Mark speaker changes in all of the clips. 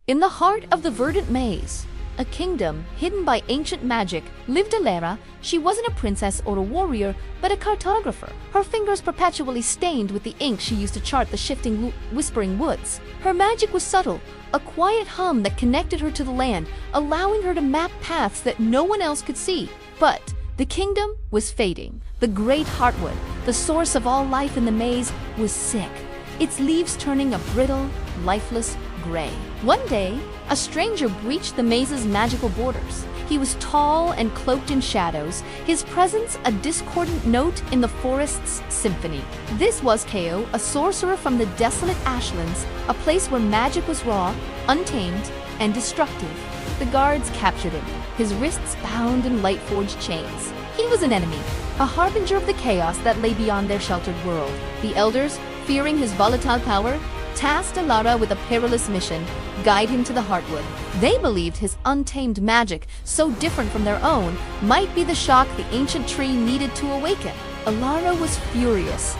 Speaker 1: In the heart of the Verdant Maze, a kingdom hidden by ancient magic, lived Elara. She wasn't a princess or a warrior, but a cartographer. Her fingers perpetually stained with the ink she used to chart the shifting, whispering woods. Her magic was subtle, a quiet hum that connected her to the land, allowing her to map paths that no one else could see. But the kingdom was fading. The Great Heartwood, the source of all life in the maze, was sick, its leaves turning a brittle, lifeless gray. One day, a stranger breached the maze's magical borders. He was tall and cloaked in shadows, his presence a discordant note in the forest's symphony. This was Kael, a sorcerer from the desolate Ashlands, a place where magic was raw, untamed, and destructive. The guards captured him, his wrists bound in light-forged chains. He was an enemy, a harbinger of the chaos that lay beyond their sheltered world. The elders, fearing his volatile power, tasked Elara with a perilous mission: guide him to the Heartwood. They believed his untamed magic, so different from their own, might be the shock the ancient tree needed to awaken. Elara was furious.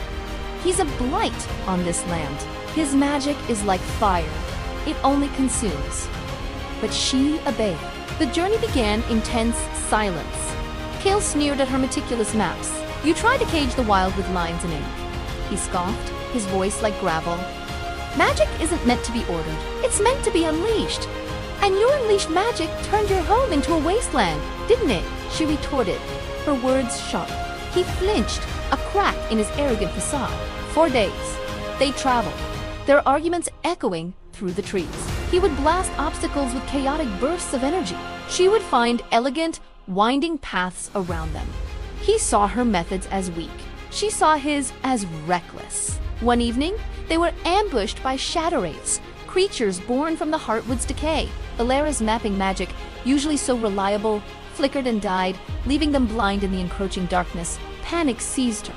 Speaker 1: He's a blight on this land. His magic is like fire. It only consumes. But she obeyed. The journey began in tense silence. Kael sneered at her meticulous maps. "You try to cage the wild with lines and ink." He scoffed, his voice like gravel. "Magic isn't meant to be ordered. It's meant to be unleashed. And your unleashed magic turned your home into a wasteland, didn't it?" she retorted, her words sharp. He flinched, a crack in his arrogant facade. 4 days. They traveled, their arguments echoing through the trees. He would blast obstacles with chaotic bursts of energy. She would find elegant, winding paths around them. He saw her methods as weak. She saw his as reckless. One evening, they were ambushed by Shadow-Wraiths, creatures born from the Heartwood's decay. Elara's mapping magic, usually so reliable, flickered and died, leaving them blind in the encroaching darkness. Panic seized her.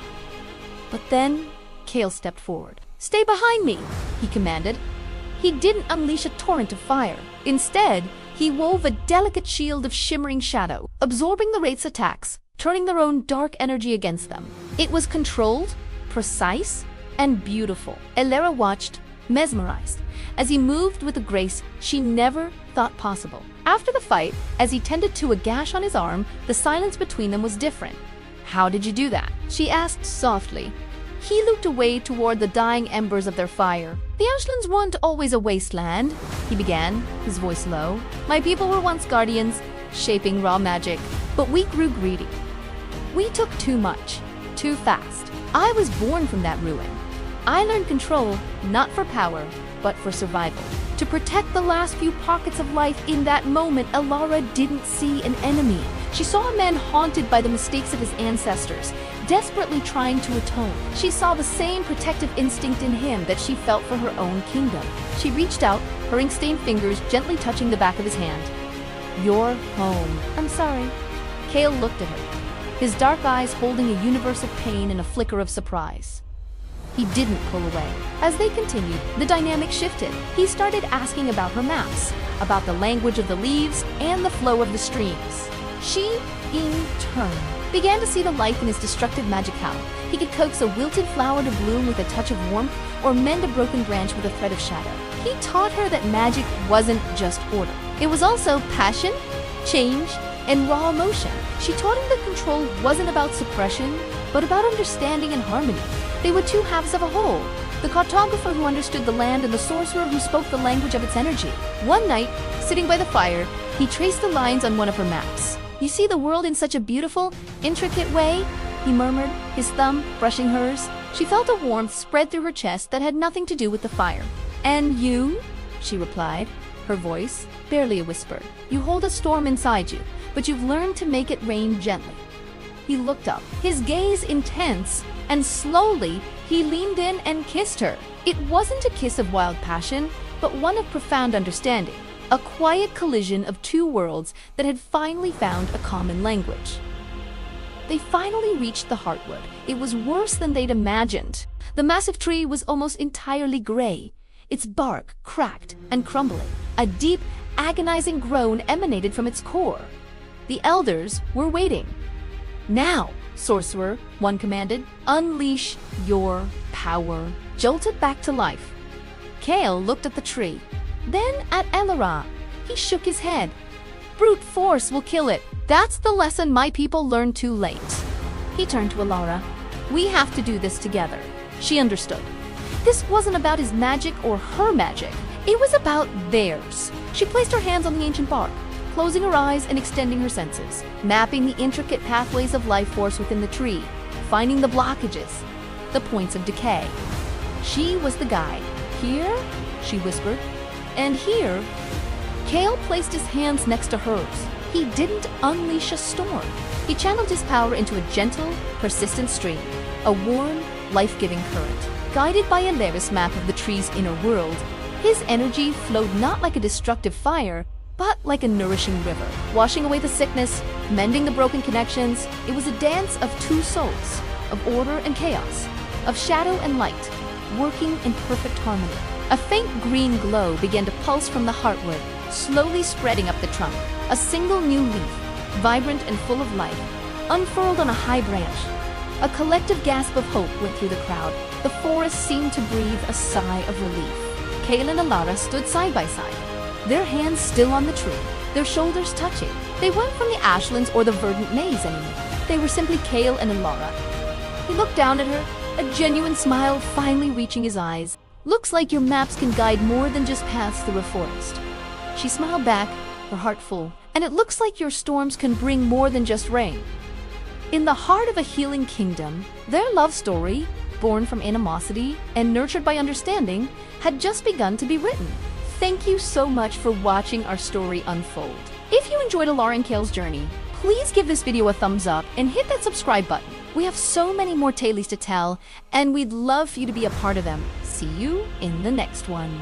Speaker 1: But then, Kael stepped forward. "Stay behind me," he commanded. He didn't unleash a torrent of fire. Instead, he wove a delicate shield of shimmering shadow, absorbing the Wraiths' attacks, turning their own dark energy against them. It was controlled, precise, and beautiful. Elara watched, mesmerized, as he moved with a grace she never thought possible. After the fight, as he tended to a gash on his arm, the silence between them was different. "How did you do that?" she asked softly. He looked away toward the dying embers of their fire. "The Ashlands weren't always a wasteland," he began, his voice low. "My people were once guardians, shaping raw magic, but we grew greedy. We took too much, too fast. I was born from that ruin. I learned control, not for power, but for survival. To protect the last few pockets of life." In that moment, Elara didn't see an enemy. She saw a man haunted by the mistakes of his ancestors, desperately trying to atone. She saw the same protective instinct in him that she felt for her own kingdom. She reached out, her ink-stained fingers gently touching the back of his hand. "You're home." "I'm sorry." Kael looked at her, his dark eyes holding a universe of pain and a flicker of surprise. He didn't pull away. As they continued, the dynamic shifted. He started asking about her maps, about the language of the leaves and the flow of the streams. She, in turn, began to see the life in his destructive magicality. He could coax a wilted flower to bloom with a touch of warmth, or mend a broken branch with a thread of shadow. He taught her that magic wasn't just order. It was also passion, change, and raw emotion. She taught him that control wasn't about suppression, but about understanding and harmony. They were two halves of a whole, the cartographer who understood the land and the sorcerer who spoke the language of its energy. One night, sitting by the fire, he traced the lines on one of her maps. "You see the world in such a beautiful, intricate way?" he murmured, his thumb brushing hers. She felt a warmth spread through her chest that had nothing to do with the fire. "And you?" she replied, her voice barely a whisper. "You hold a storm inside you, but you've learned to make it rain gently." He looked up, his gaze intense, and slowly he leaned in and kissed her. It wasn't a kiss of wild passion, but one of profound understanding, a quiet collision of two worlds that had finally found a common language. They finally reached the Heartwood. It was worse than they'd imagined. The massive tree was almost entirely gray, its bark cracked and crumbling. A deep, agonizing groan emanated from its core. The elders were waiting. "Now, sorcerer," one commanded, "unleash your power." Jolted back to life, Kael looked at the tree. Then at Elara, he shook his head. Brute force will kill it. That's the lesson my people learned too late. He turned to Elara. We have to do this together. She understood. This wasn't about his magic or her magic. It was about theirs. She placed her hands on the ancient bark, closing her eyes and extending her senses, mapping the intricate pathways of life force within the tree, finding the blockages, the points of decay. She was the guide. Here, she whispered, and here. Kael placed his hands next to hers. He didn't unleash a storm. He channeled his power into a gentle, persistent stream, a warm, life-giving current. Guided by Elara's map of the tree's inner world, his energy flowed not like a destructive fire, but like a nourishing river, washing away the sickness, mending the broken connections. It was a dance of two souls, of order and chaos, of shadow and light, working in perfect harmony. A faint green glow began to pulse from the heartwood, slowly spreading up the trunk. A single new leaf, vibrant and full of life, unfurled on a high branch. A collective gasp of hope went through the crowd. The forest seemed to breathe a sigh of relief. Kael and Elara stood side by side, their hands still on the tree, their shoulders touching. They weren't from the Ashlands or the Verdant Maze anymore. They were simply Kael and Elara. He looked down at her, a genuine smile finally reaching his eyes. Looks like your maps can guide more than just paths through a forest. She smiled back, her heart full. And it looks like your storms can bring more than just rain. In the heart of a healing kingdom, their love story, born from animosity and nurtured by understanding, had just begun to be written. Thank you so much for watching our story unfold. If you enjoyed Elara and Kael's journey, please give this video a thumbs up and hit that subscribe button. We have so many more tales to tell, and we'd love for you to be a part of them. See you in the next one.